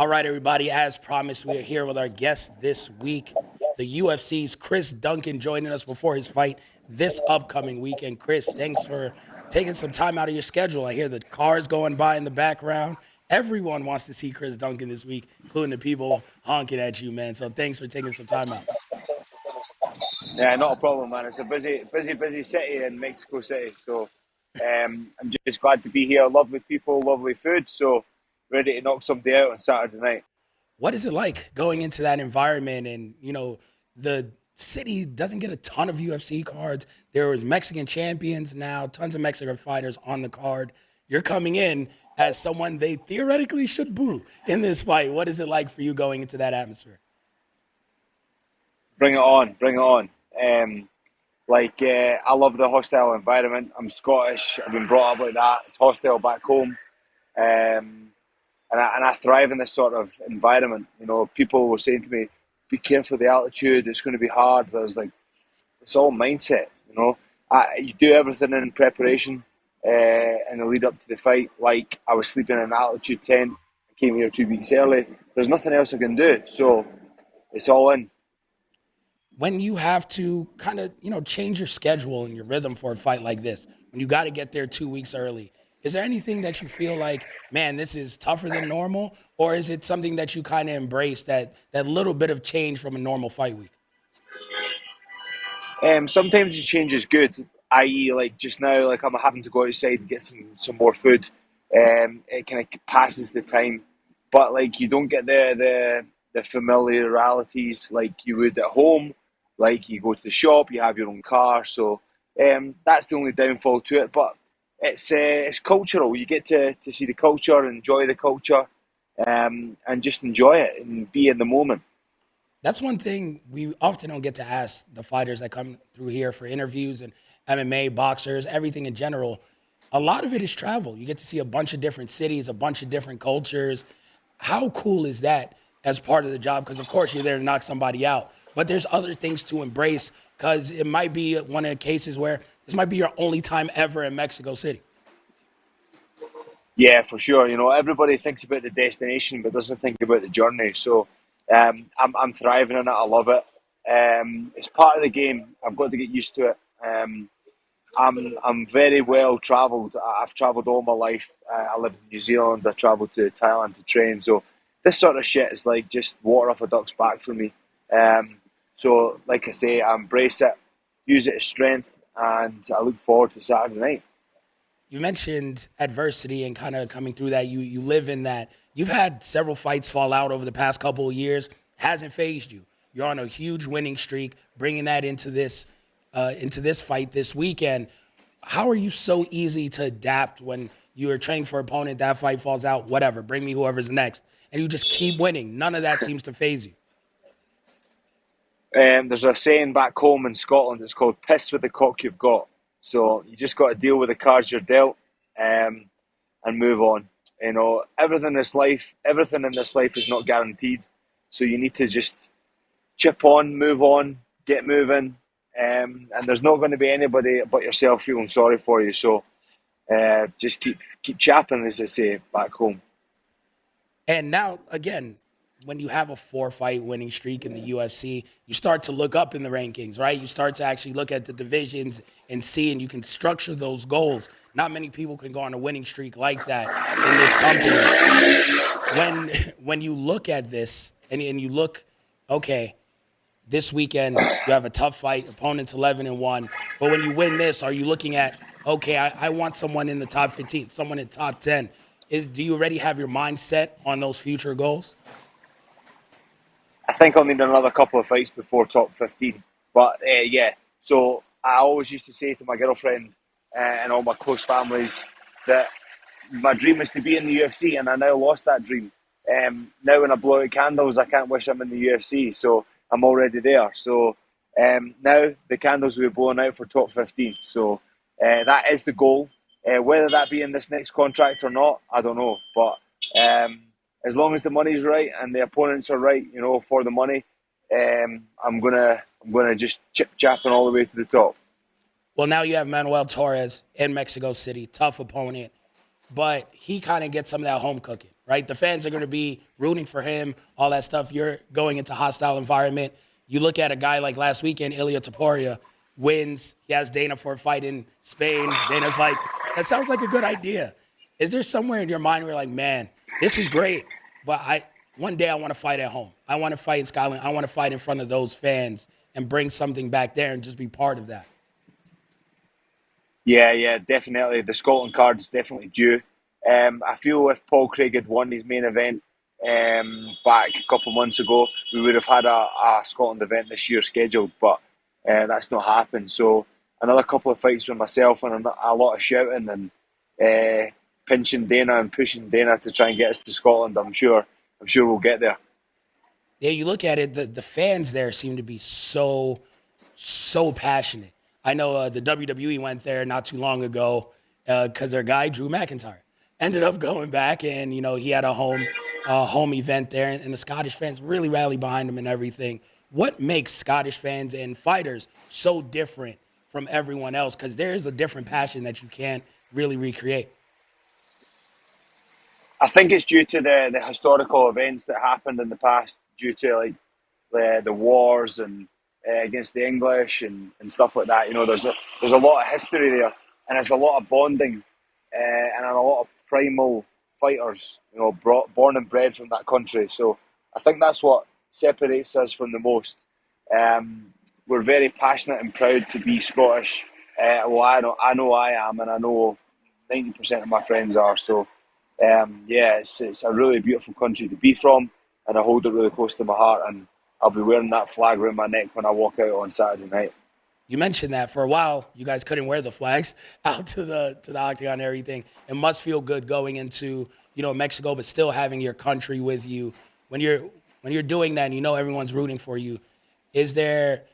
All right, everybody. As promised, we are here with our guest this week, the UFC's Chris Duncan, joining us before his fight this upcoming weekend. Chris, thanks for taking some time out of your schedule. I hear the cars going by in the background. Everyone wants to see Chris Duncan this week, including the people honking at you, man. So thanks for taking some time out. Yeah, not a problem, man. It's a busy city in Mexico City. So I'm just glad to be here. Lovely people, lovely food. So ready to knock somebody out on Saturday night. What is it like going into that environment? And the city doesn't get a ton of UFC cards. There was Mexican champions now, tons of Mexican fighters on the card. You're coming in as someone they theoretically should boo in this fight. What is it like for you going into that atmosphere? Bring it on, bring it on. I love the hostile environment. I'm Scottish. I've been brought up like that. It's hostile back home. And I thrive in this sort of environment. You know, people were saying to me, "Be careful of the altitude. It's going to be hard." But I was like, "It's all mindset." You know, you do everything in preparation in the lead up to the fight. Like I was sleeping in an altitude tent. I came here 2 weeks early. There's nothing else I can do, so it's all in. When you have to kind of, change your schedule and your rhythm for a fight like this, when you got to get there 2 weeks early, is there anything that you feel like, man, this is tougher than normal? Or is it something that you kind of embrace that little bit of change from a normal fight week? Sometimes the change is good, i.e., like just now, like I'm having to go outside and get some more food. It kind of passes the time, but like you don't get the familiarities like you would at home. Like you go to the shop, you have your own car, so that's the only downfall to it. But it's cultural. You get to see the culture, enjoy the culture, and just enjoy it and be in the moment. That's one thing we often don't get to ask the fighters that come through here for interviews and MMA, boxers, everything in general. A lot of it is travel. You get to see a bunch of different cities, a bunch of different cultures. How cool is that as part of the job? Because, of course, you're there to knock somebody out, but there's other things to embrace because it might be one of the cases where this might be your only time ever in Mexico City. Yeah, for sure. You know, everybody thinks about the destination but doesn't think about the journey. So I'm thriving in it. I love it. It's part of the game. I've got to get used to it. I'm very well travelled. I've travelled all my life. I lived in New Zealand. I travelled to Thailand to train. So this sort of shit is like just water off a duck's back for me. So, like I say, I embrace it, use it as strength, and I look forward to Saturday night. You mentioned adversity and kind of coming through that. You live in that. You've had several fights fall out over the past couple of years. Hasn't phased you. You're on a huge winning streak, bringing that into this fight this weekend. How are you so easy to adapt when you're training for an opponent, that fight falls out, whatever, bring me whoever's next, and you just keep winning? None of that seems to phase you. There's a saying back home in Scotland. It's called "piss with the cock you've got." So you just got to deal with the cards you're dealt, and move on. You know, everything in this life is not guaranteed. So you need to just chip on, move on, get moving, and there's not going to be anybody but yourself feeling sorry for you. So just keep chapping, as they say back home. And now, again, when you have a four-fight winning streak in the UFC, you start to look up in the rankings, right? You start to actually look at the divisions and see, and you can structure those goals. Not many people can go on a winning streak like that in this company. When you look at this and you look, okay, this weekend you have a tough fight, opponent's 11-1, but when you win this, are you looking at, okay, I want someone in the top 15, someone in top 10? Do you already have your mind set on those future goals? I think I'll need another couple of fights before top 15. But yeah, so I always used to say to my girlfriend and all my close families that my dream is to be in the UFC, and I now lost that dream. Now when I blow out candles, I can't wish I'm in the UFC, so I'm already there. So now the candles will be blown out for top 15. So that is the goal. Whether that be in this next contract or not, I don't know. But as long as the money's right and the opponents are right, you know, for the money, I'm gonna just chip chapping all the way to the top. Well, now you have Manuel Torres in Mexico City, tough opponent, but he kind of gets some of that home cooking, right? The fans are going to be rooting for him, all that stuff. You're going into hostile environment. You look at a guy like last weekend, Ilya Taporia, wins. He has Dana for a fight in Spain. Dana's like, that sounds like a good idea. Is there somewhere in your mind where you're like, man, this is great, but one day I want to fight at home. I want to fight in Scotland. I want to fight in front of those fans and bring something back there and just be part of that. Yeah, yeah, definitely. The Scotland card is definitely due. I feel if Paul Craig had won his main event back a couple of months ago, we would have had a Scotland event this year scheduled, but that's not happened. So another couple of fights with myself and a lot of shouting and pinching Dana and pushing Dana to try and get us to Scotland. I'm sure we'll get there. Yeah, you look at it, the fans there seem to be so passionate. I know the WWE went there not too long ago because their guy Drew McIntyre ended up going back, and he had a home event there, and the Scottish fans really rallied behind him and everything. What makes Scottish fans and fighters so different from everyone else? Because there is a different passion that you can't really recreate. I think it's due to the historical events that happened in the past, due to like the wars and against the English and stuff like that. There's a lot of history there, and there's a lot of bonding, and a lot of primal fighters. Born and bred from that country. So I think that's what separates us from the most. We're very passionate and proud to be Scottish. Well, I know I am, and I know 90% of my friends are. So yeah, it's a really beautiful country to be from, and I hold it really close to my heart. And I'll be wearing that flag around my neck when I walk out on Saturday night. You mentioned that for a while you guys couldn't wear the flags out to the octagon and everything. It must feel good going into Mexico, but still having your country with you when you're doing that. And everyone's rooting for you. Is there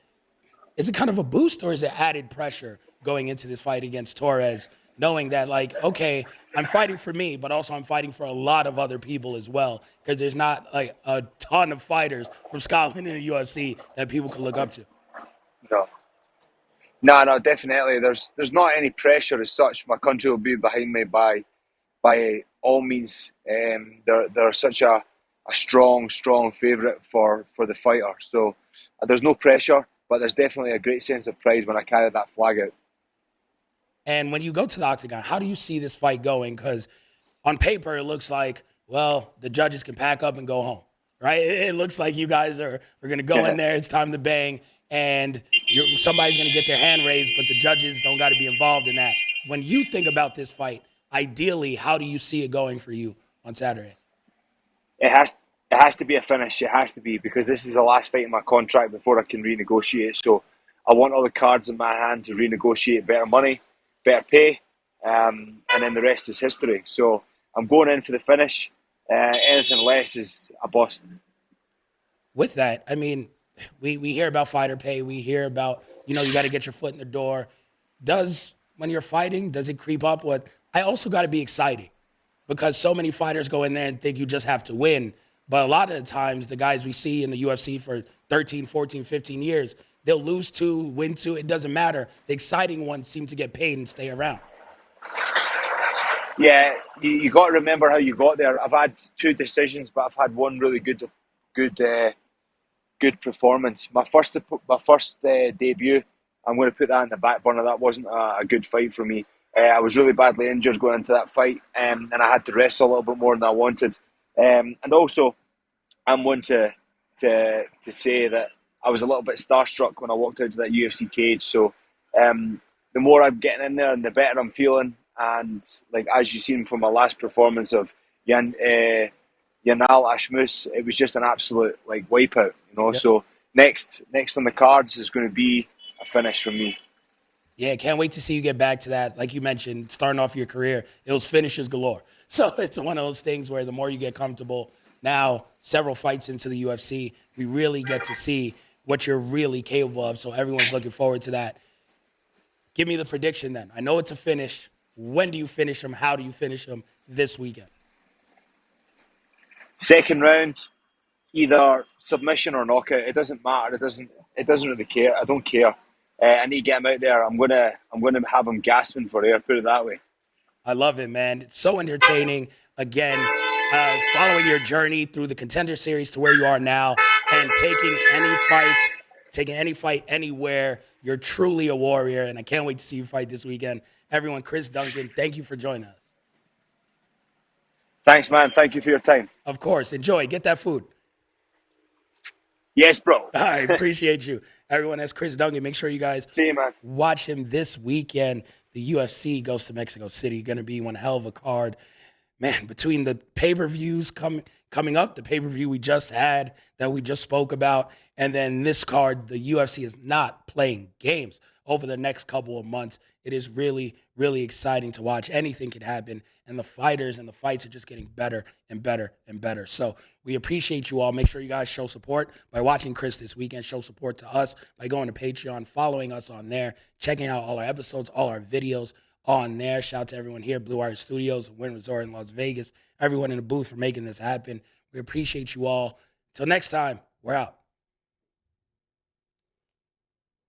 is it kind of a boost or is it added pressure going into this fight against Torres, knowing that like okay, I'm fighting for me, but also I'm fighting for a lot of other people as well because there's not like a ton of fighters from Scotland in the UFC that people can look up to. No, no, definitely. There's not any pressure as such. My country will be behind me by all means. They're such a strong favourite for the fighter. So there's no pressure, but there's definitely a great sense of pride when I carry that flag out. And when you go to the octagon, how do you see this fight going? Because on paper, it looks like, well, the judges can pack up and go home, right? It looks like you guys are going to go in there. It's time to bang, and somebody's going to get their hand raised, but the judges don't got to be involved in that. When you think about this fight, ideally, how do you see it going for you on Saturday? It has to be a finish. It has to be because this is the last fight in my contract before I can renegotiate. So I want all the cards in my hand to renegotiate better money, better pay, and then the rest is history. So I'm going in for the finish. Anything less is a bust. With that, I mean, we hear about fighter pay. We hear about, you got to get your foot in the door. When you're fighting, does it creep up? I also got to be exciting because so many fighters go in there and think you just have to win. But a lot of the times, the guys we see in the UFC for 13, 14, 15 years, they'll lose two, win two. It doesn't matter. The exciting ones seem to get paid and stay around. Yeah, you got to remember how you got there. I've had two decisions, but I've had one really good, good performance. My first debut, I'm going to put that in the back burner. That wasn't a good fight for me. I was really badly injured going into that fight, and I had to wrestle a little bit more than I wanted. And also, I'm one to say that I was a little bit starstruck when I walked out to that UFC cage. So the more I'm getting in there, and the better I'm feeling. And like as you seen from my last performance of Yanal Ashmus, it was just an absolute like wipeout. Yep. So next on the cards is going to be a finish for me. Yeah, can't wait to see you get back to that. Like you mentioned, starting off your career, it was finishes galore. So it's one of those things where the more you get comfortable, now several fights into the UFC, we really get to see what you're really capable of. So everyone's looking forward to that. Give me the prediction then. I know it's a finish. When do you finish them? How do you finish them this weekend? Second round, either submission or knockout. It doesn't matter. It doesn't really care. I don't care. I need to get him out there. I'm gonna have him gasping for air. Put it that way. I love it, man. It's so entertaining. Again, following your journey through the Contender Series to where you are now, and taking any fight anywhere. You're truly a warrior, and I can't wait to see you fight this weekend. Everyone, Chris Duncan, thank you for joining us. Thanks, man. Thank you for your time. Of course, enjoy. Get that food. Yes, bro. I appreciate you. Everyone, that's Chris Duncan. Make sure you guys See you, man. watch him this weekend. The UFC goes to Mexico City. Going to be one hell of a card. Man, between the pay-per-views coming up, the pay-per-view we just had that we just spoke about, and then this card, the UFC is not playing games over the next couple of months. It is really, really exciting to watch. Anything can happen, and the fighters and the fights are just getting better and better and better. So we appreciate you all. Make sure you guys show support by watching Chris this weekend. Show support to us by going to Patreon, following us on there, checking out all our episodes, all our videos on there. Shout out to everyone here, Blue Wire Studios, Wynn Resort in Las Vegas, everyone in the booth for making this happen. We appreciate you all. Till next time, we're out.